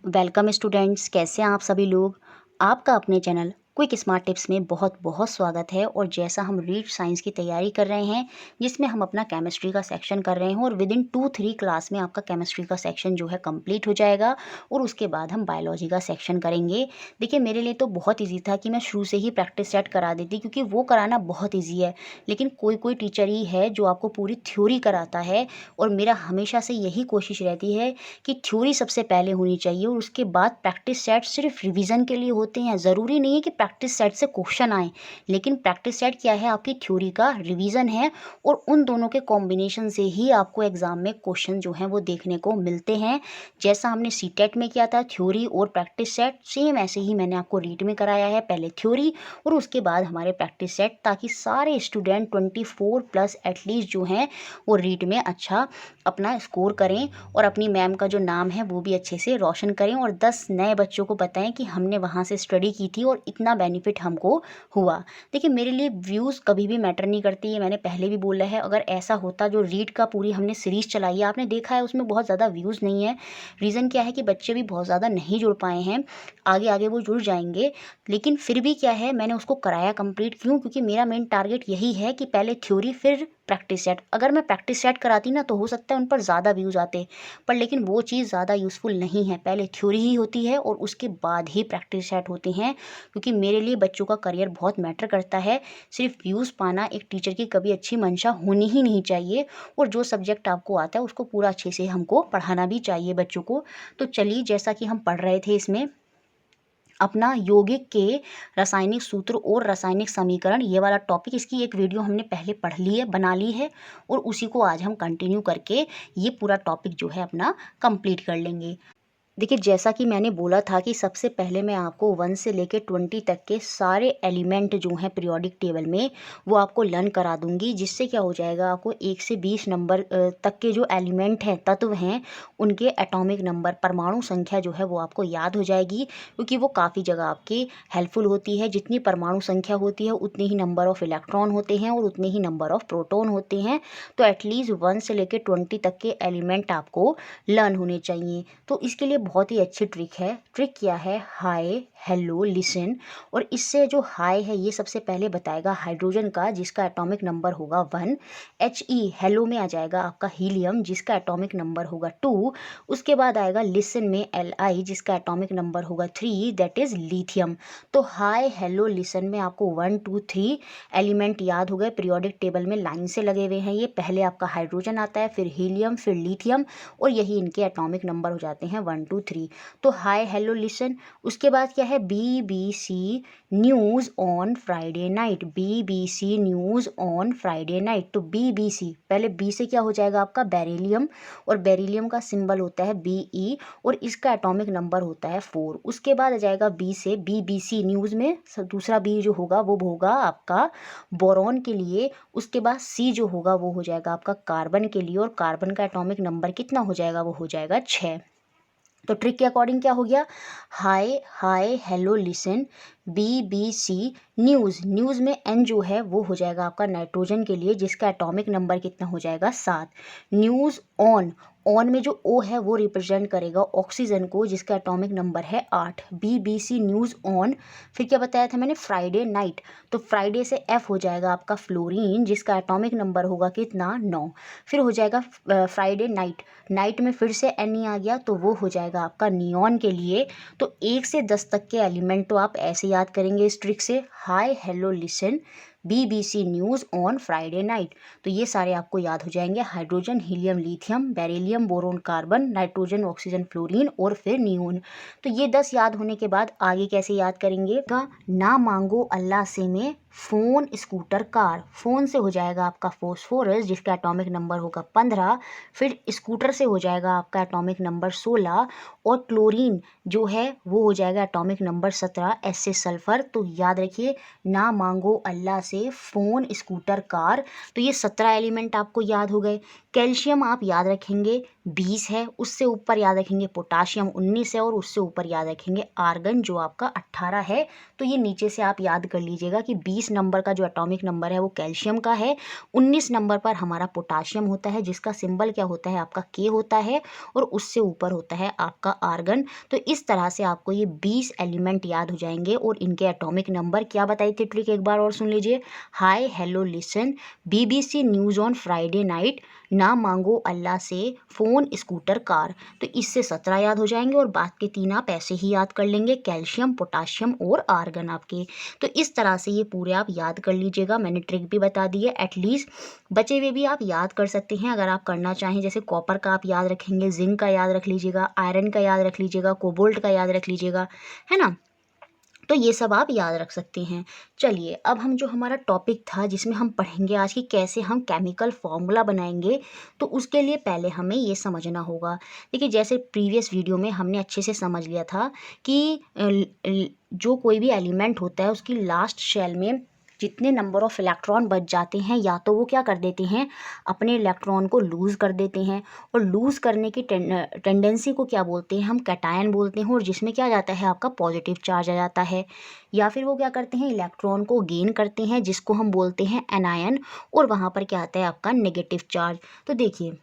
Welcome students, कैसे हैं आप सभी लोग। आपका अपने चैनल क्विक स्मार्ट टिप्स में बहुत बहुत स्वागत है। और जैसा हम रीड साइंस की तैयारी कर रहे हैं, जिसमें हम अपना केमिस्ट्री का सेक्शन कर रहे हैं और विद इन 2-3 क्लास में आपका केमिस्ट्री का सेक्शन जो है कंप्लीट हो जाएगा और उसके बाद हम बायोलॉजी का सेक्शन करेंगे। देखिए, मेरे लिए तो बहुत ईजी था कि मैं शुरू से ही प्रैक्टिस सेट करा देती, क्योंकि वो कराना बहुत ईजी है। लेकिन कोई कोई टीचर ही है जो आपको पूरी थ्योरी कराता है, और मेरा हमेशा से यही कोशिश रहती है कि थ्योरी सबसे पहले होनी चाहिए और उसके बाद प्रैक्टिस सेट सिर्फ रिवीजन के लिए होते हैं। ज़रूरी नहीं है कि प्रैक्टिस सेट से क्वेश्चन आए, लेकिन प्रैक्टिस सेट क्या है, आपकी थ्योरी का रिवीजन है। और उन दोनों के कॉम्बिनेशन से ही आपको एग्जाम में क्वेश्चन जो हैं वो देखने को मिलते हैं। जैसा हमने सीटेट में किया था, थ्योरी और प्रैक्टिस सेट, सेम ऐसे ही मैंने आपको रीट में कराया है। पहले थ्योरी और उसके बाद हमारे प्रैक्टिस सेट, ताकि सारे स्टूडेंट 24+ एटलीस्ट जो हैं वो रीट में अच्छा अपना स्कोर करें और अपनी मैम का जो नाम है वो भी अच्छे से रोशन करें और 10 नए बच्चों को बताएं कि हमने वहाँ से स्टडी की थी और इतना बेनिफिट हमको हुआ। देखिए, मेरे लिए व्यूज़ कभी भी मैटर नहीं करती है, मैंने पहले भी बोला है। अगर ऐसा होता, जो रीड का पूरी हमने सीरीज़ चलाई है, आपने देखा है उसमें बहुत ज़्यादा व्यूज़ नहीं है। रीज़न क्या है कि बच्चे भी बहुत ज़्यादा नहीं जुड़ पाए हैं। आगे आगे वो जुड़ जाएंगे, लेकिन फिर भी क्या है, मैंने उसको कराया कंप्लीट। क्यों? क्योंकि मेरा मेन टारगेट यही है कि पहले थ्योरी फिर प्रैक्टिस सेट। अगर मैं प्रैक्टिस सेट कराती ना, तो हो सकता है उन पर ज़्यादा व्यूज़ आते, पर लेकिन वो चीज़ ज़्यादा यूज़फुल नहीं है। पहले थ्योरी ही होती है और उसके बाद ही प्रैक्टिस सेट होती हैं, क्योंकि मेरे लिए बच्चों का करियर बहुत मैटर करता है। सिर्फ व्यूज़ पाना एक टीचर की कभी अच्छी मंशा होनी ही नहीं चाहिए। और जो सब्जेक्ट आपको आता है उसको पूरा अच्छे से हमको पढ़ाना भी चाहिए बच्चों को। तो चलिए, जैसा कि हम पढ़ रहे थे, इसमें अपना यौगिक के रासायनिक सूत्र और रासायनिक समीकरण, ये वाला टॉपिक, इसकी एक वीडियो हमने पहले पढ़ ली है, बना ली है, और उसी को आज हम कंटिन्यू करके ये पूरा टॉपिक जो है अपना कंप्लीट कर लेंगे। देखिए, जैसा कि मैंने बोला था कि सबसे पहले मैं आपको 1 से लेकर 20 तक के सारे एलिमेंट जो हैं पीरियोडिक टेबल में, वो आपको लर्न करा दूंगी। जिससे क्या हो जाएगा, आपको 1 से 20 नंबर तक के जो एलिमेंट हैं, तत्व हैं, उनके एटॉमिक नंबर, परमाणु संख्या जो है वो आपको याद हो जाएगी। क्योंकि वो काफ़ी जगह आपकी हेल्पफुल होती है। जितनी परमाणु संख्या होती है उतनी ही नंबर ऑफ इलेक्ट्रॉन होते हैं और उतने ही नंबर ऑफ प्रोटॉन होते हैं। तो एटलीस्ट 1 से लेकर 20 तक के एलिमेंट आपको लर्न होने चाहिए। तो इसके लिए बहुत ही अच्छी ट्रिक है। ट्रिक क्या है? हाय, हेलो, लिसन। और इससे जो हाय है, ये सबसे पहले बताएगा हाइड्रोजन का, जिसका एटॉमिक नंबर होगा 1। HE, हेलो में आ जाएगा आपका हीलियम, जिसका एटॉमिक नंबर होगा 2। उसके बाद आएगा लिसन में Li, जिसका एटॉमिक नंबर होगा 3, दैट इज लिथियम। तो हाय, हेलो, लिसन में आपको 1, 2, 3 एलिमेंट याद हो गए। पीरियोडिक टेबल में लाइन से लगे हुए हैं ये। पहले आपका हाइड्रोजन आता है, फिर हीलियम, फिर लिथियम, और यही इनके एटॉमिक नंबर हो जाते हैं 1, 2, 3। तो हाय, हेलो, लिसन। उसके बाद क्या है? BBC news on Friday night. BBC news on Friday night. तो BBC, पहले बी से क्या हो जाएगा आपका? बेरिलियम, और बेरिलियम का सिंबल होता है BE, और इसका एटॉमिक नंबर होता है 4। उसके बाद आ जाएगा बी से BBC न्यूज़ में दूसरा बी जो होगा वो होगा आपका बोरॉन के लिए। उसके बाद सी जो होगा वो हो जाएगा आपका कार्बन के लिए, और कार्बन का एटॉमिक नंबर कितना हो जाएगा? वो हो जाएगा 6। तो ट्रिक के अकॉर्डिंग क्या हो गया? Hi, hi, hello, listen, BBC news. News में N जो है वो हो जाएगा आपका नाइट्रोजन के लिए, जिसका एटॉमिक नंबर कितना हो जाएगा? 7। न्यूज़ ऑन, ऑन में जो O है वो रिप्रेजेंट करेगा ऑक्सीजन को, जिसका एटॉमिक नंबर है 8। BBC news on. फिर क्या बताया था मैंने? Friday night. तो फ्राइडे से F हो जाएगा आपका फ्लोरीन, जिसका एटॉमिक नंबर होगा कितना? 9। फिर हो जाएगा फ्राइडे नाइट। नाइट में फिर से N आ गया, तो वो हो जाएगा आपका नियॉन के लिए। तो 1 से 10 तक के एलिमेंट तो आप ऐसे याद करेंगे इस ट्रिक से। Hi, hello, listen, BBC news on Friday night. तो ये सारे आपको याद हो जाएंगे। Hydrogen, helium, lithium, beryllium, boron, carbon, nitrogen, oxygen, fluorine, और फिर नियोन। तो ये 10 याद होने के बाद आगे कैसे याद करेंगे? ना मांगो अल्लाह से में फ़ोन, स्कूटर, कार। फ़ोन से हो जाएगा आपका फॉस्फोरस, जिसका एटॉमिक नंबर होगा 15। फिर स्कूटर से हो जाएगा आपका एटॉमिक नंबर 16, और क्लोरीन जो है वो हो जाएगा एटॉमिक नंबर 17, एस से सल्फर। तो याद रखिए, ना मांगो अल्लाह से, फ़ोन, स्कूटर, कार। तो ये 17 एलिमेंट आपको याद हो गए। कैल्शियम आप याद रखेंगे, 20 है, उससे ऊपर याद रखेंगे पोटाशियम 19 है, और उससे ऊपर याद रखेंगे आर्गन जो आपका 18 है। तो ये नीचे से आप याद कर लीजिएगा कि 20 नंबर का जो एटॉमिक नंबर है वो कैल्शियम का है, 19 नंबर पर हमारा पोटाशियम होता है जिसका सिंबल क्या होता है आपका के होता है, और उससे ऊपर होता है आपका आर्गन। तो इस तरह से आपको ये 20 एलिमेंट याद हो जाएंगे और इनके एटॉमिक नंबर। क्या बताई थी ट्रिक, एक बार और सुन लीजिए। हाय hello listen, BBC news on Friday night, ना मांगो अल्लाह से, फ़ोन स्कूटर कार। तो इससे 17 याद हो जाएंगे और बात के 3 आप ऐसे ही याद कर लेंगे, कैल्शियम पोटाशियम और आर्गन आपके। तो इस तरह से ये पूरे आप याद कर लीजिएगा। मैंने ट्रिक भी बता दी है, एटलीस्ट बचे हुए भी आप याद कर सकते हैं अगर आप करना चाहें। जैसे कॉपर का आप याद रखेंगे, जिंक का याद रख लीजिएगा, आयरन का याद रख लीजिएगा, कोबाल्ट का याद रख लीजिएगा, है ना। तो ये सब आप याद रख सकते हैं। चलिए अब हम जो हमारा टॉपिक था जिसमें हम पढ़ेंगे आज कि कैसे हम केमिकल फॉर्मूला बनाएंगे, तो उसके लिए पहले हमें ये समझना होगा। देखिए जैसे प्रीवियस वीडियो में हमने अच्छे से समझ लिया था कि जो कोई भी एलिमेंट होता है उसकी लास्ट शेल में जितने नंबर ऑफ इलेक्ट्रॉन बच जाते हैं, या तो वो क्या कर देते हैं, अपने इलेक्ट्रॉन को लूज़ कर देते हैं, और लूज़ करने की टेंडेंसी को क्या बोलते हैं, हम कैटायन बोलते हैं, और जिसमें क्या जाता है आपका पॉजिटिव चार्ज आ जाता है। या फिर वो क्या करते हैं, इलेक्ट्रॉन को गेन करते हैं जिसको हम बोलते हैं एनायन, और वहाँ पर क्या आता है आपका नेगेटिव चार्ज। तो देखिए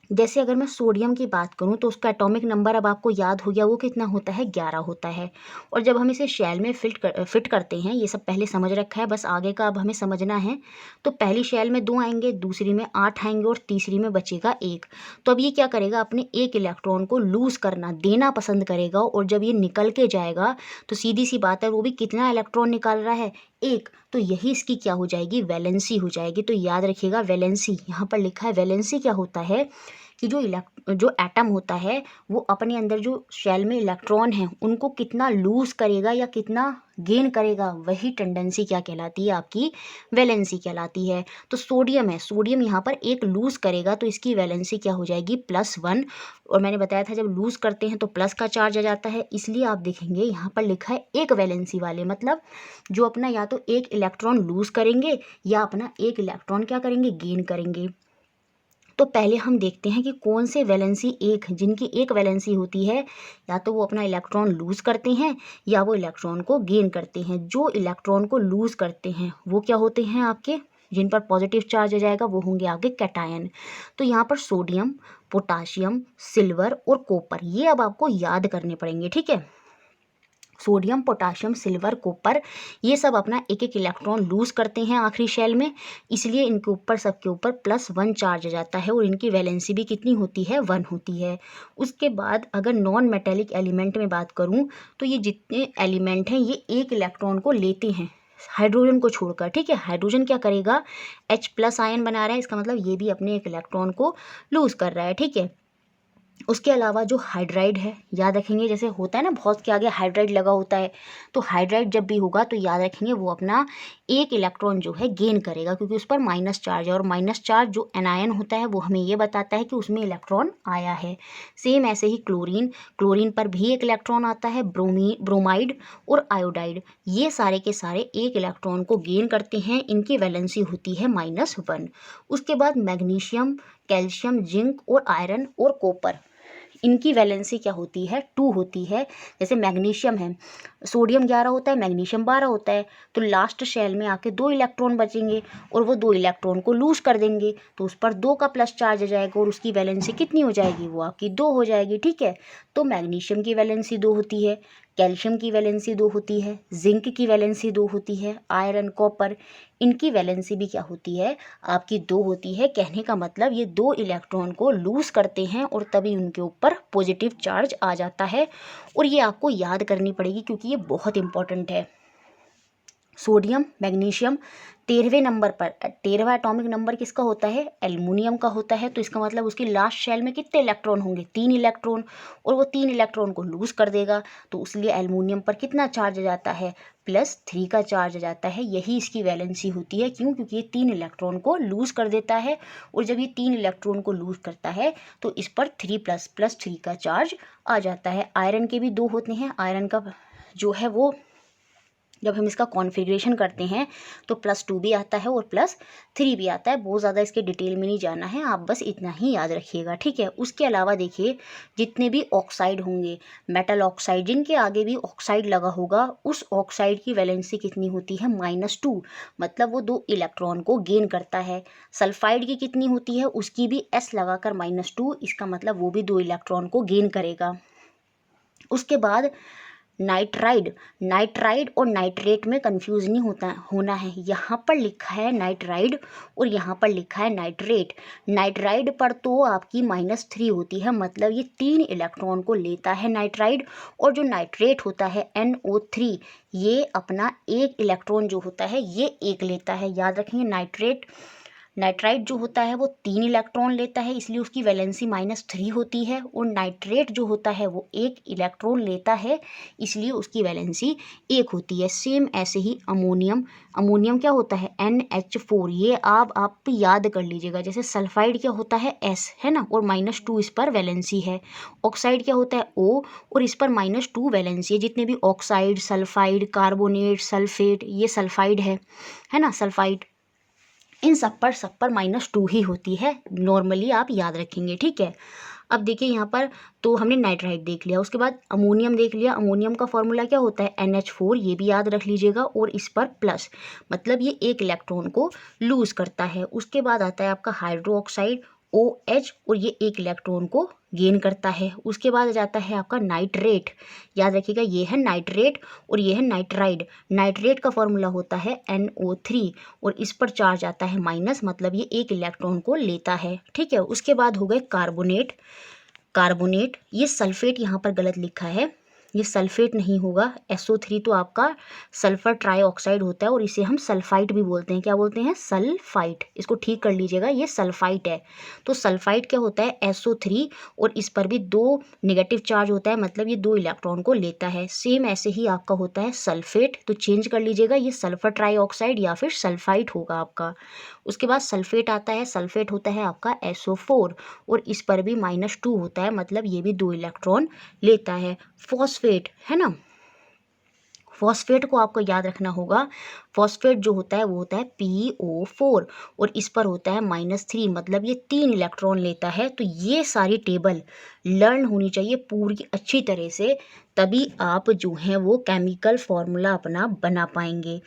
जैसे अगर मैं सोडियम की बात करूं तो उसका एटॉमिक नंबर अब आपको याद हो गया, वो कितना होता है, 11 होता है। और जब हम इसे शेल में फिट करते हैं, ये सब पहले समझ रखा है, बस आगे का अब हमें समझना है। तो पहली शेल में 2 आएंगे, दूसरी में 8 आएंगे, और तीसरी में बचेगा 1। तो अब ये क्या करेगा, अपने एक इलेक्ट्रॉन को लूज करना, देना पसंद करेगा, और जब ये निकल के जाएगा तो सीधी सी बात है वो भी कितना इलेक्ट्रॉन निकाल रहा है, 1। तो यही इसकी क्या हो जाएगी, वैलेंसी हो जाएगी। तो याद रखिएगा वैलेंसी, यहाँ पर लिखा है वैलेंसी क्या होता है कि जो एटम होता है वो अपने अंदर जो शेल में इलेक्ट्रॉन है उनको कितना लूज करेगा या कितना गेन करेगा, वही टेंडेंसी क्या कहलाती है, आपकी वैलेंसी कहलाती है। तो सोडियम है, सोडियम यहाँ पर एक लूज करेगा तो इसकी वैलेंसी क्या हो जाएगी, +1। और मैंने बताया था जब लूज करते हैं तो प्लस का चार्ज आ जाता है, इसलिए आप देखेंगे यहाँ पर लिखा है एक वैलेंसी वाले, मतलब जो अपना या तो एक इलेक्ट्रॉन लूज करेंगे या अपना एक इलेक्ट्रॉन क्या करेंगे, गेन करेंगे। तो पहले हम देखते हैं कि कौन से वैलेंसी एक, जिनकी एक वैलेंसी होती है, या तो वो अपना इलेक्ट्रॉन लूज करते हैं या वो इलेक्ट्रॉन को गेन करते हैं। जो इलेक्ट्रॉन को लूज करते हैं वो क्या होते हैं आपके, जिन पर पॉजिटिव चार्ज आ जाएगा वो होंगे आपके कैटायन। तो यहाँ पर सोडियम, पोटाशियम, सिल्वर और कॉपर, ये अब आपको याद करने पड़ेंगे, ठीक है। सोडियम, पोटाशियम, सिल्वर, कॉपर, ये सब अपना एक एक इलेक्ट्रॉन लूज करते हैं आखिरी शेल में, इसलिए इनके ऊपर सबके ऊपर +1 चार्ज आ जाता है, और इनकी वैलेंसी भी कितनी होती है, 1 होती है। उसके बाद अगर नॉन मेटेलिक एलिमेंट में बात करूं तो ये जितने एलिमेंट हैं ये एक इलेक्ट्रॉन को लेते हैं हाइड्रोजन को छोड़कर, ठीक है। हाइड्रोजन क्या करेगा, H+ आयन बना रहा है, इसका मतलब ये भी अपने एक इलेक्ट्रॉन को लूज कर रहा है, ठीक है। उसके अलावा जो हाइड्राइड है, याद रखेंगे जैसे होता है ना बहुत के आगे हाइड्राइड लगा होता है, तो हाइड्राइड जब भी होगा तो याद रखेंगे वो अपना एक इलेक्ट्रॉन जो है गेन करेगा, क्योंकि उस पर माइनस चार्ज है, और माइनस चार्ज जो एनायन होता है वो हमें ये बताता है कि उसमें इलेक्ट्रॉन आया है। सेम ऐसे ही क्लोरीन, क्लोरीन पर भी एक इलेक्ट्रॉन आता है। ब्रोमाइड और आयोडाइड, ये सारे के सारे एक इलेक्ट्रॉन को गेन करते हैं, इनकी वैलेंसी होती है -1। उसके बाद मैग्नीशियम, कैल्शियम, जिंक और आयरन और कॉपर, इनकी वैलेंसी क्या होती है, 2 होती है। जैसे मैग्नीशियम है, सोडियम 11 होता है, मैग्नीशियम 12 होता है, तो लास्ट शेल में आके 2 इलेक्ट्रॉन बचेंगे और वो 2 इलेक्ट्रॉन को लूज कर देंगे, तो उस पर 2 का प्लस चार्ज आ जाएगा और उसकी वैलेंसी कितनी हो जाएगी, वो आपकी 2 हो जाएगी, ठीक है। तो मैग्नीशियम की वैलेंसी 2 होती है, कैल्शियम की वैलेंसी 2 होती है, जिंक की वैलेंसी 2 होती है, आयरन, कॉपर, इनकी वैलेंसी भी क्या होती है, आपकी 2 होती है। कहने का मतलब ये 2 इलेक्ट्रॉन को लूज करते हैं और तभी उनके ऊपर पॉजिटिव चार्ज आ जाता है, और ये आपको याद करनी पड़ेगी क्योंकि ये बहुत इंपॉर्टेंट है। सोडियम, मैग्नीशियम 13वें नंबर पर, 13वां एटॉमिक नंबर किसका होता है, एल्युमिनियम का होता है। तो इसका मतलब उसकी लास्ट शेल में कितने इलेक्ट्रॉन होंगे, 3 इलेक्ट्रॉन, और वो 3 इलेक्ट्रॉन को लूज कर देगा, तो इसलिए एल्युमिनियम पर कितना चार्ज आ जाता है, +3 का चार्ज आ जाता है। यही इसकी वैलेंसी होती है, क्यों, क्योंकि ये 3 इलेक्ट्रॉन को लूज कर देता है, और जब ये 3 इलेक्ट्रॉन को लूज करता है तो इस पर 3++3 का चार्ज आ जाता है। आयरन के भी 2 होते हैं, आयरन का जो है वो जब हम इसका कॉन्फ़िगरेशन करते हैं तो +2 भी आता है और +3 भी आता है। बहुत ज़्यादा इसके डिटेल में नहीं जाना है, आप बस इतना ही याद रखिएगा, ठीक है। उसके अलावा देखिए जितने भी ऑक्साइड होंगे, मेटल ऑक्साइड जिनके आगे भी ऑक्साइड लगा होगा, उस ऑक्साइड की वैलेंसी कितनी होती है -2, मतलब वो 2 इलेक्ट्रॉन को गेन करता है। सल्फाइड की कितनी होती है, उसकी भी S लगाकर -2, इसका मतलब वो भी 2 इलेक्ट्रॉन को गेन करेगा। उसके बाद नाइट्राइड, नाइट्राइड और नाइट्रेट में कंफ्यूज नहीं होना है। यहाँ पर लिखा है नाइट्राइड और यहाँ पर लिखा है नाइट्रेट। नाइट्राइड पर तो आपकी -3 होती है, मतलब ये 3 इलेक्ट्रॉन को लेता है नाइट्राइड। और जो नाइट्रेट होता है NO3, ये अपना 1 इलेक्ट्रॉन जो होता है ये 1 लेता है। याद रखेंगे नाइट्राइड जो होता है वो 3 इलेक्ट्रॉन लेता है, इसलिए उसकी वैलेंसी -3 होती है। और नाइट्रेट जो होता है वो 1 इलेक्ट्रॉन लेता है, इसलिए उसकी वैलेंसी 1 होती है। सेम ऐसे ही अमोनियम, अमोनियम क्या होता है NH4, ये आप याद कर लीजिएगा। जैसे सल्फाइड क्या होता है S, है ना, और -2 इस पर वैलेंसी है। ऑक्साइड क्या होता है O और इस पर -2 वैलेंसी है। जितने भी ऑक्साइड, सल्फाइड, कार्बोनेट, सल्फेट, ये सल्फाइड है ना, सल्फाइड, इन सब पर -2 ही होती है। नॉर्मली आप याद रखेंगे, ठीक है। अब देखिए यहाँ पर तो हमने नाइट्राइड देख लिया, उसके बाद अमोनियम देख लिया। अमोनियम का फॉर्मूला क्या होता है NH4, ये भी याद रख लीजिएगा। और इस पर प्लस, मतलब ये 1 इलेक्ट्रॉन को लूज करता है। उसके बाद आता है आपका हाइड्रो ऑक्साइड OH, और ये 1 इलेक्ट्रॉन को गेन करता है। उसके बाद जाता है आपका नाइट्रेट, याद रखिएगा ये है नाइट्रेट और ये है नाइट्राइड। नाइट्रेट का फॉर्मूला होता है NO3 और इस पर चार्ज आता है माइनस, मतलब ये 1 इलेक्ट्रॉन को लेता है, ठीक है। उसके बाद हो गए कार्बोनेट, कार्बोनेट, ये सल्फेट यहाँ पर गलत लिखा है, ये सल्फेट नहीं होगा। SO3 तो आपका सल्फर ट्राईऑक्साइड होता है और इसे हम सल्फाइट भी बोलते हैं। क्या बोलते हैं? सल्फाइट। इसको ठीक कर लीजिएगा, ये सल्फाइट है। तो सल्फाइट क्या होता है SO3 और इस पर भी 2 नेगेटिव चार्ज होता है, मतलब ये 2 इलेक्ट्रॉन को लेता है। सेम ऐसे ही आपका होता है सल्फेट, तो चेंज कर लीजिएगा, ये सल्फर ट्राईऑक्साइड या फिर सल्फाइट होगा आपका। उसके बाद सल्फेट आता है, सल्फेट होता है आपका SO4 और इस पर भी -2 होता है, मतलब ये भी 2 इलेक्ट्रॉन लेता है। फॉस्फेट है ना, फॉस्फेट को आपको याद रखना होगा। फॉस्फेट जो होता है वो होता है PO4 और इस पर होता है -3, मतलब ये 3 इलेक्ट्रॉन लेता है। तो ये सारी टेबल लर्न होनी चाहिए पूरी अच्छी तरह से, तभी आप जो हैं वो केमिकल फॉर्मूला अपना बना पाएंगे।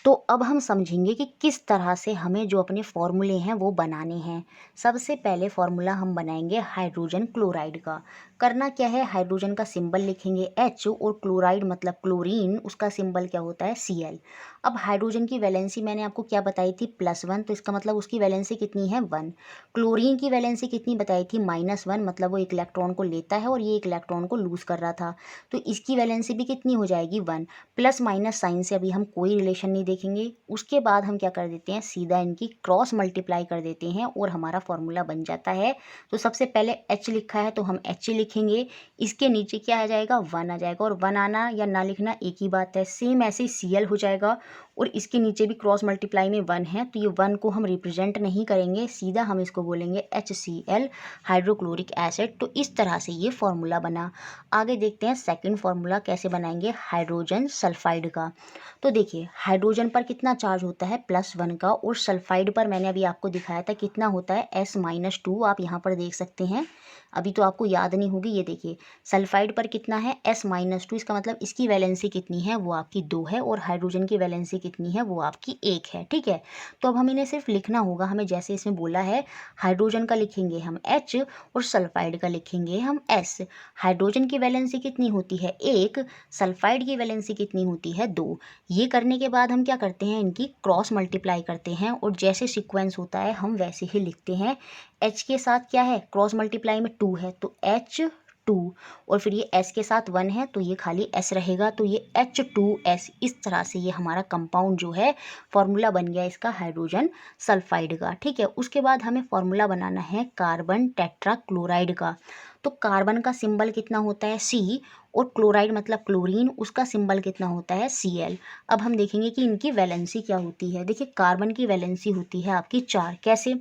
तो अब हम समझेंगे कि किस तरह से हमें जो अपने फॉर्मूले हैं वो बनाने हैं। सबसे पहले फॉर्मूला हम बनाएंगे हाइड्रोजन क्लोराइड का। करना क्या है, हाइड्रोजन का सिंबल लिखेंगे H और क्लोराइड मतलब क्लोरीन, उसका सिंबल क्या होता है Cl। अब हाइड्रोजन की वैलेंसी मैंने आपको क्या बताई थी +1, तो इसका मतलब उसकी वैलेंसी कितनी है 1। क्लोरीन की वैलेंसी कितनी बताई थी -1, मतलब वो 1 इलेक्ट्रॉन को लेता है और ये 1 इलेक्ट्रॉन को लूज कर रहा था, तो इसकी वैलेंसी भी कितनी हो जाएगी 1। प्लस माइनस साइन से अभी हम कोई रिलेशन नहीं देखेंगे। उसके बाद हम क्या कर देते हैं, सीधा इनकी क्रॉस मल्टीप्लाई कर देते हैं और हमारा फॉर्मूला बन जाता है। तो सबसे पहले H लिखा है तो हम H लिखेंगे, इसके नीचे क्या आ जाएगा 1 आ जाएगा, और 1 आना या ना लिखना एक ही बात है। सेम ऐसे ही Cl हो जाएगा और इसके नीचे भी क्रॉस मल्टीप्लाई में 1 है, तो ये 1 को हम रिप्रेजेंट नहीं करेंगे, सीधा हम इसको बोलेंगे HCl हाइड्रोक्लोरिक एसिड। तो इस तरह से ये फॉर्मूला बना। आगे देखते हैं सेकंड फॉर्मूला कैसे बनाएंगे हाइड्रोजन सल्फाइड का। तो देखिए हाइड्रोजन पर कितना चार्ज होता है +1 का, और सल्फाइड पर मैंने अभी आपको दिखाया था कितना होता है S-2, आप यहाँ पर देख सकते हैं। अभी तो आपको याद नहीं होगी, ये देखिए सल्फाइड पर कितना है S-2, इसका मतलब इसकी वैलेंसी कितनी है वो आपकी 2 है और हाइड्रोजन की वैलेंसी कितनी है वो आपकी 1 है, ठीक है। तो अब हम इन्हें सिर्फ लिखना होगा, हमें जैसे इसमें बोला है हाइड्रोजन का लिखेंगे हम H और सल्फाइड का लिखेंगे हम S। हाइड्रोजन की वैलेंसी कितनी होती है 1, सल्फाइड की वैलेंसी कितनी होती है 2। ये करने के बाद हम क्या करते हैं, इनकी क्रॉस मल्टीप्लाई करते हैं और जैसे सीक्वेंस होता है हम वैसे ही लिखते हैं। H के साथ क्या है, क्रॉस मल्टीप्लाई में 2 है तो H2, और फिर ये S के साथ 1 है तो ये खाली S रहेगा, तो ये H2S। इस तरह से ये हमारा कंपाउंड जो है फॉर्मूला बन गया इसका हाइड्रोजन सल्फाइड का, ठीक है। उसके बाद हमें फॉर्मूला बनाना है कार्बन टेट्रा क्लोराइड का। तो कार्बन का सिंबल कितना होता है C और क्लोराइड मतलब क्लोरीन, उसका सिंबल कितना होता है Cl। अब हम देखेंगे कि इनकी वैलेंसी क्या होती है। देखिए कार्बन की वैलेंसी होती है आपकी 4। कैसे,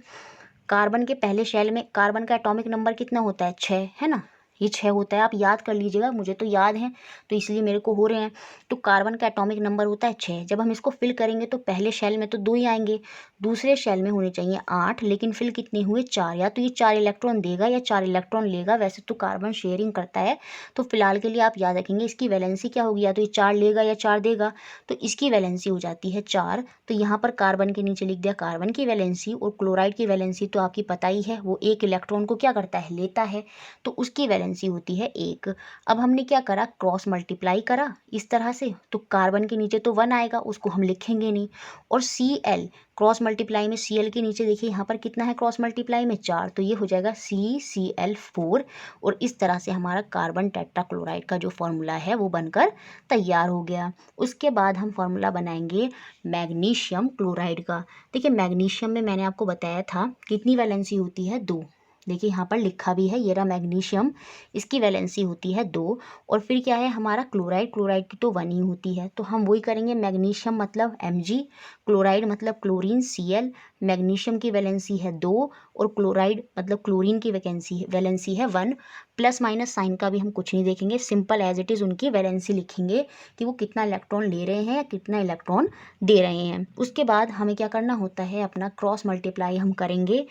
कार्बन के पहले शेल में कार्बन का एटॉमिक नंबर कितना होता है 6, है ना, ये 6 होता है, आप याद कर लीजिएगा, मुझे तो याद है तो इसलिए मेरे को हो रहे हैं। तो कार्बन का एटॉमिक नंबर होता है 6। जब हम इसको फिल करेंगे तो पहले शेल में तो 2 ही आएंगे, दूसरे शेल में होने चाहिए 8, लेकिन फिल कितने हुए 4। या तो ये 4 इलेक्ट्रॉन देगा या 4 इलेक्ट्रॉन लेगा, वैसे तो कार्बन शेयरिंग करता है। तो फिलहाल के लिए आप याद रखेंगे इसकी वैलेंसी क्या होगी, या तो ये 4 लेगा या 4 देगा, तो इसकी वैलेंसी हो जाती है 4। तो यहाँ पर कार्बन के नीचे लिख दिया कार्बन की वैलेंसी, और क्लोराइड की वैलेंसी तो आपकी पता ही है, वो 1 इलेक्ट्रॉन को क्या करता है, लेता है, तो उसकी वैलेंसी होती है 1। अब हमने क्या करा, क्रॉस मल्टीप्लाई करा इस तरह से, तो कार्बन के नीचे तो 1 आएगा, उसको हम लिखेंगे नहीं। और Cl क्रॉस मल्टीप्लाई में Cl के नीचे देखिए यहाँ पर कितना है, क्रॉस मल्टीप्लाई में 4, तो ये हो जाएगा CCl4। और इस तरह से हमारा कार्बन टेट्राक्लोराइड का जो फॉर्मूला है वो बनकर तैयार हो गया। उसके बाद हम फॉर्मूला बनाएंगे मैग्नीशियम क्लोराइड का। देखिए मैग्नीशियम में मैंने आपको बताया था कितनी वैलेंसी होती है, 2। देखिए यहाँ पर लिखा भी है, ये रहा मैग्नीशियम, इसकी वैलेंसी होती है 2। और फिर क्या है हमारा क्लोराइड, क्लोराइड की तो 1 ही होती है, तो हम वही करेंगे, मैग्नीशियम मतलब Mg, क्लोराइड मतलब क्लोरीन Cl। मैग्नीशियम की वैलेंसी है 2 और क्लोराइड मतलब क्लोरीन की वैलेंसी है 1। प्लस माइनस साइन का भी हम कुछ नहीं देखेंगे, सिंपल एज इट इज़ उनकी वैलेंसी लिखेंगे कि वो कितना इलेक्ट्रॉन ले रहे हैं या कितना इलेक्ट्रॉन दे रहे हैं। उसके बाद हमें क्या करना होता है, अपना क्रॉस मल्टीप्लाई हम करेंगे,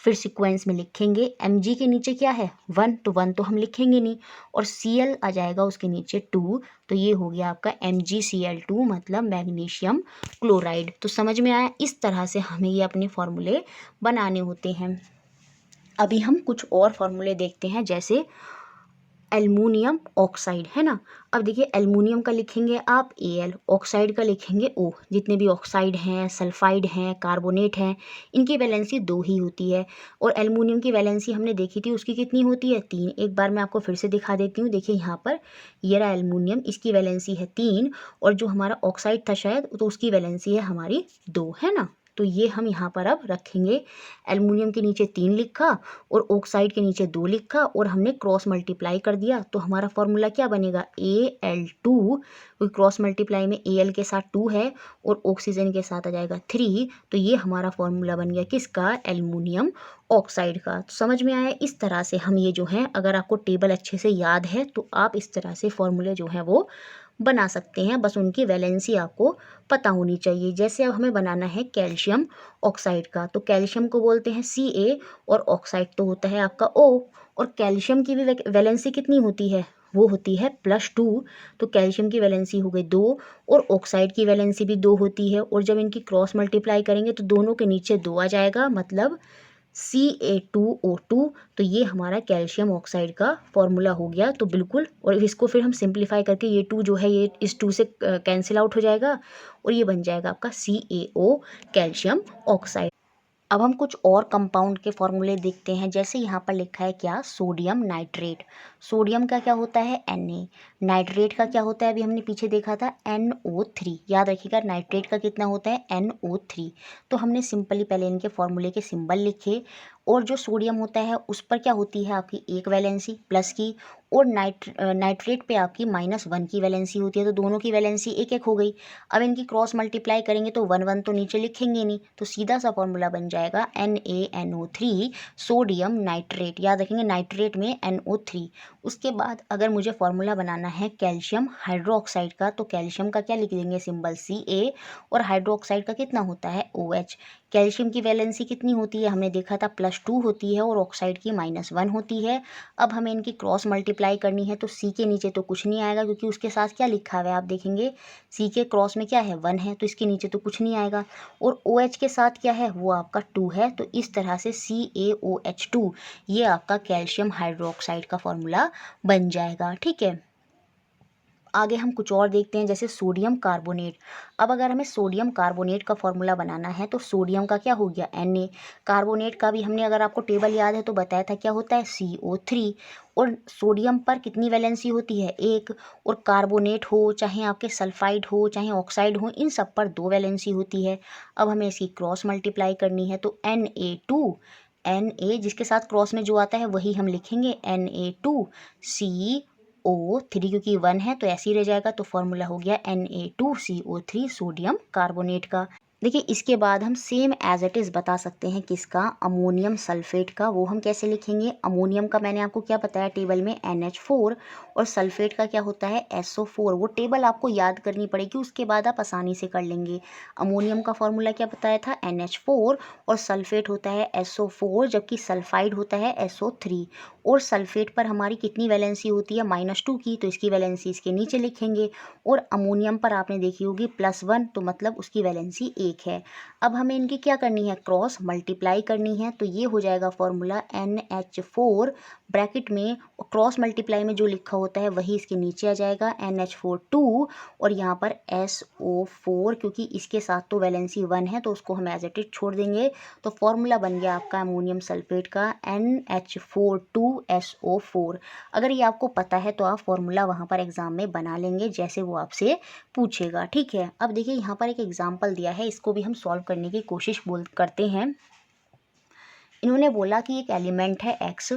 फिर सीक्वेंस में लिखेंगे। Mg के नीचे क्या है 1, तो 1 तो हम लिखेंगे नहीं, और Cl आ जाएगा उसके नीचे 2, तो ये हो गया आपका MgCl2 मतलब मैग्नीशियम क्लोराइड। तो समझ में आया, इस तरह से हमें ये अपने फॉर्मूले बनाने होते हैं। अभी हम कुछ और फॉर्मूले देखते हैं, जैसे एल्युमिनियम ऑक्साइड है ना। अब देखिए एल्युमिनियम का लिखेंगे आप Al, ऑक्साइड का लिखेंगे O। जितने भी ऑक्साइड हैं, सल्फाइड हैं, कार्बोनेट हैं, इनकी वैलेंसी 2 ही होती है। और एल्युमिनियम की वैलेंसी हमने देखी थी, उसकी कितनी होती है, 3। एक बार मैं आपको फिर से दिखा देती हूँ, देखिए यहाँ पर ये रहा एल्युमिनियम, इसकी वैलेंसी है 3, और जो हमारा ऑक्साइड था शायद, तो उसकी वैलेंसी है हमारी 2, है ना। तो ये हम यहाँ पर अब रखेंगे, एल्युमिनियम के नीचे 3 लिखा और ऑक्साइड के नीचे 2 लिखा, और हमने क्रॉस मल्टीप्लाई कर दिया, तो हमारा फॉर्मूला क्या बनेगा, Al2। क्रॉस मल्टीप्लाई में Al के साथ 2 है और ऑक्सीजन के साथ आ जाएगा 3, तो ये हमारा फॉर्मूला बन गया किसका, एल्युमिनियम ऑक्साइड का। तो समझ में आया, इस तरह से हम ये जो है, अगर आपको टेबल अच्छे से याद है तो आप इस तरह से फॉर्मूले जो हैं वो बना सकते हैं, बस उनकी वैलेंसी आपको पता होनी चाहिए। जैसे अब हमें बनाना है कैल्शियम ऑक्साइड का, तो कैल्शियम को बोलते हैं Ca और ऑक्साइड तो होता है आपका O। और कैल्शियम की भी वैलेंसी कितनी होती है, वो होती है +2, तो कैल्शियम की वैलेंसी हो गई 2 और ऑक्साइड की वैलेंसी भी 2 होती है। और जब इनकी क्रॉस मल्टीप्लाई करेंगे तो दोनों के नीचे 2 आ जाएगा, मतलब Ca2O2। तो ये हमारा कैल्शियम ऑक्साइड का फॉर्मूला हो गया, तो बिल्कुल। और इसको फिर हम सिंप्लीफाई करके ये 2 जो है ये इस 2 से कैंसिल आउट हो जाएगा, और ये बन जाएगा आपका CaO कैल्शियम ऑक्साइड। अब हम कुछ और कंपाउंड के फॉर्मूले देखते हैं, जैसे यहाँ पर लिखा है क्या, सोडियम नाइट्रेट। सोडियम का क्या होता है Na, नाइट्रेट का क्या होता है, अभी हमने पीछे देखा था NO3। याद रखिएगा नाइट्रेट का कितना होता है, NO3। तो हमने सिंपली पहले इनके फॉर्मूले के सिंबल लिखे, और जो सोडियम होता है उस पर क्या होती है आपकी 1 वैलेंसी प्लस की, और नाइट्रेट पे आपकी -1 की वैलेंसी होती है, तो दोनों की वैलेंसी 1-1 हो गई। अब इनकी क्रॉस मल्टीप्लाई करेंगे तो 1-1 तो नीचे लिखेंगे नहीं, तो सीधा सा फॉर्मूला बन जाएगा NaNO3 सोडियम नाइट्रेट। याद रखेंगे नाइट्रेट में NO3। उसके बाद अगर मुझे फॉर्मूला बनाना है कैल्शियम हाइड्रोक्साइड का, तो कैल्शियम का क्या लिख देंगे, सिंबल Ca, और हाइड्रोक्साइड का कितना होता है OH। कैल्शियम की वैलेंसी कितनी होती है, हमने देखा था +2 होती है, और ऑक्साइड की -1 होती है। अब हमें इनकी क्रॉस मल्टीप्लाई करनी है, तो C के नीचे तो कुछ नहीं आएगा, क्योंकि उसके साथ क्या लिखा हुआ है आप देखेंगे, C के क्रॉस में क्या है 1 है, तो इसके नीचे तो कुछ नहीं आएगा। और OH के साथ क्या है, वो आपका 2 है, तो इस तरह से CaOH2 ये आपका कैल्शियम हाइड्रोक्साइड का फॉर्मूला बन जाएगा। ठीक है, आगे हम कुछ और देखते हैं, जैसे सोडियम कार्बोनेट। अब अगर हमें सोडियम कार्बोनेट का फॉर्मूला बनाना है, तो सोडियम का क्या हो गया Na, कार्बोनेट का भी हमने अगर आपको टेबल याद है तो बताया था क्या होता है CO3। और सोडियम पर कितनी वैलेंसी होती है 1, और कार्बोनेट हो चाहे आपके सल्फाइड हो चाहे ऑक्साइड हो, इन सब पर 2 वैलेंसी होती है। अब हमें इसकी क्रॉस मल्टीप्लाई करनी है, तो Na जिसके साथ क्रॉस में जो आता है वही हम लिखेंगे, Na2CO3, क्योंकि 1 है तो ऐसे ही रह जाएगा, तो फॉर्मूला हो गया Na2CO3 सोडियम कार्बोनेट का। देखिए इसके बाद हम सेम एज इट इज़ बता सकते हैं किसका, अमोनियम सल्फेट का। वो हम कैसे लिखेंगे, अमोनियम का मैंने आपको क्या बताया टेबल में NH4, और सल्फेट का क्या होता है SO4। वो टेबल आपको याद करनी पड़ेगी, उसके बाद आप आसानी से कर लेंगे। अमोनियम का फॉर्मूला क्या बताया था NH4, और सल्फेट होता है SO4, जबकि सल्फाइड होता है SO3। और सल्फेट पर हमारी कितनी वैलेंसी होती है -2 की, तो इसकी वैलेंसी इसके नीचे लिखेंगे। और अमोनियम पर आपने देखी होगी +1, तो मतलब उसकी वैलेंसी 1 है। अब हमें इनकी क्या करनी है, क्रॉस मल्टीप्लाई करनी है। तो ये हो जाएगा फॉर्मूला NH4 ब्रैकेट में, क्रॉस मल्टीप्लाई में जो लिखा होता है वही इसके नीचे आ जाएगा NH4 और यहाँ पर SO4, क्योंकि इसके साथ तो वैलेंसी 1 है तो उसको हम एज इट इज छोड़ देंगे। तो फॉर्मूला बन गया आपका अमोनियम सल्फेट का NH4 2SO4। अगर ये आपको पता है तो आप फॉर्मूला वहाँ पर एग्जाम में बना लेंगे जैसे वो आपसे पूछेगा, ठीक है। अब देखिए यहाँ पर एक एग्जाम्पल दिया है, इसको भी हम सॉल्व करने की कोशिश करते हैं। इन्होंने बोला कि एक एलिमेंट है X,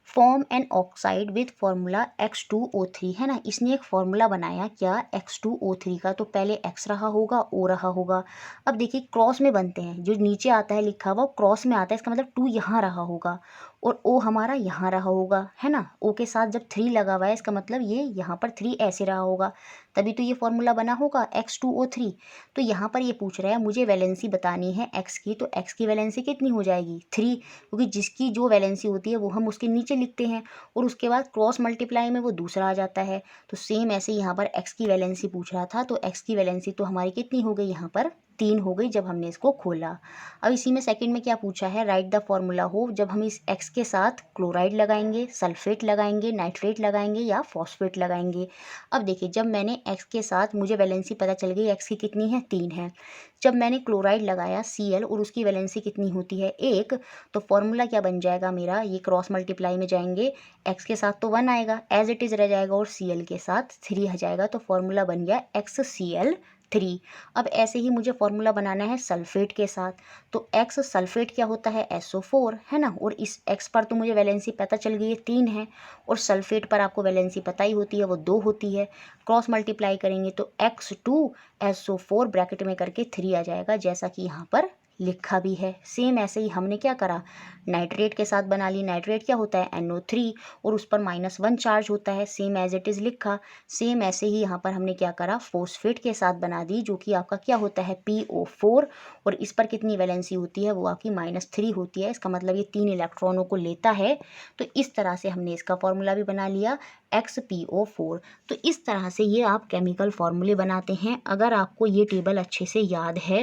form an oxide with formula X2O3, है ना। इसने एक फॉर्मूला बनाया क्या, X2O3 का। तो पहले X रहा होगा, O रहा होगा। अब देखिए क्रॉस में बनते हैं, जो नीचे आता है लिखा हुआ क्रॉस में आता है, इसका मतलब 2 यहाँ रहा होगा और O हमारा यहाँ रहा होगा, है ना। O के साथ जब 3 लगा हुआ है इसका मतलब ये यहाँ पर 3 ऐसे रहा होगा, तभी तो ये फॉर्मूला बना होगा X2O3। तो यहाँ पर ये पूछ रहा है मुझे वैलेंसी बतानी है X की, तो X की वैलेंसी कितनी हो जाएगी 3, क्योंकि जिसकी जो वैलेंसी होती है वो हम उसके नीचे लिखते हैं और उसके बाद क्रॉस मल्टीप्लाई में वो दूसरा आ जाता है। तो सेम ऐसे यहाँ पर X की वैलेंसी पूछ रहा था, तो X की वैलेंसी तो हमारी कितनी हो गई, यहाँ पर 3 हो गई जब हमने इसको खोला। अब इसी में सेकंड में क्या पूछा है, राइट द फॉर्मूला हो, जब हम इस X के साथ क्लोराइड लगाएंगे, सल्फेट लगाएंगे, नाइट्रेट लगाएंगे या फॉस्फेट लगाएंगे। अब देखिए जब मैंने X के साथ, मुझे वैलेंसी पता चल गई X की कितनी है 3 है। जब मैंने क्लोराइड लगाया Cl और उसकी वैलेंसी कितनी होती है 1, तो फॉर्मूला क्या बन जाएगा मेरा, ये क्रॉस मल्टीप्लाई में जाएंगे, X के साथ तो 1 आएगा एज इट इज़ रह जाएगा और Cl के साथ 3 आ जाएगा। तो फॉर्मूला बन गया XCl3। अब ऐसे ही मुझे फॉर्मूला बनाना है सल्फेट के साथ। तो X सल्फेट क्या होता है SO4, है ना। और इस X पर तो मुझे वैलेंसी पता चल गई है 3 है, और सल्फेट पर आपको वैलेंसी पता ही होती है वो 2 होती है। क्रॉस मल्टीप्लाई करेंगे तो X2SO4 ब्रैकेट में करके 3 आ जाएगा, जैसा कि यहाँ पर लिखा भी है। सेम ऐसे ही हमने क्या करा, नाइट्रेट के साथ बना ली। नाइट्रेट क्या होता है NO3 और उस पर -1 चार्ज होता है, सेम एज इट इज़ लिखा। सेम ऐसे ही यहाँ पर हमने क्या करा, फोस्फेट के साथ बना दी, जो कि आपका क्या होता है PO4, और इस पर कितनी वैलेंसी होती है, वो आपकी -3 होती है। इसका मतलब ये 3 इलेक्ट्रॉनों को लेता है। तो इस तरह से हमने इसका फॉर्मूला भी बना लिया XPO4। तो इस तरह से ये आप केमिकल फॉर्मूले बनाते हैं। अगर आपको ये टेबल अच्छे से याद है,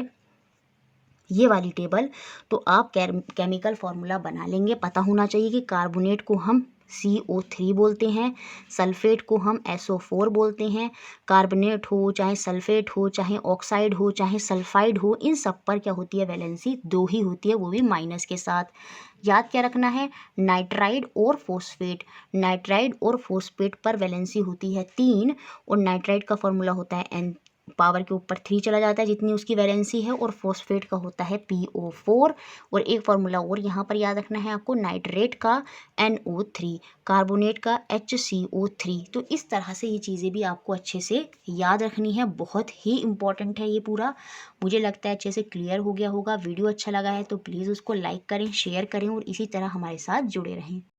ये वाली टेबल, तो आप केमिकल फार्मूला बना लेंगे। पता होना चाहिए कि कार्बोनेट को हम CO3 बोलते हैं, सल्फेट को हम SO4 बोलते हैं। कार्बोनेट हो चाहे सल्फेट हो चाहे ऑक्साइड हो चाहे सल्फाइड हो, इन सब पर क्या होती है वैलेंसी 2 ही होती है, वो भी माइनस के साथ। याद क्या रखना है, नाइट्राइड और फोस्फेट, नाइट्राइड और फोस्फेट पर वैलेंसी होती है 3, और नाइट्राइड का फॉर्मूला होता है N पावर के ऊपर 3 चला जाता है जितनी उसकी वैलेंसी है, और फॉस्फेट का होता है PO4। और एक फार्मूला और यहाँ पर याद रखना है आपको, नाइट्रेट का NO3, कार्बोनेट का HCO3। तो इस तरह से ये चीज़ें भी आपको अच्छे से याद रखनी है, बहुत ही इंपॉर्टेंट है ये पूरा। मुझे लगता है अच्छे से क्लियर हो गया होगा। वीडियो अच्छा लगा है तो प्लीज़ उसको लाइक करें, शेयर करें और इसी तरह हमारे साथ जुड़े रहें।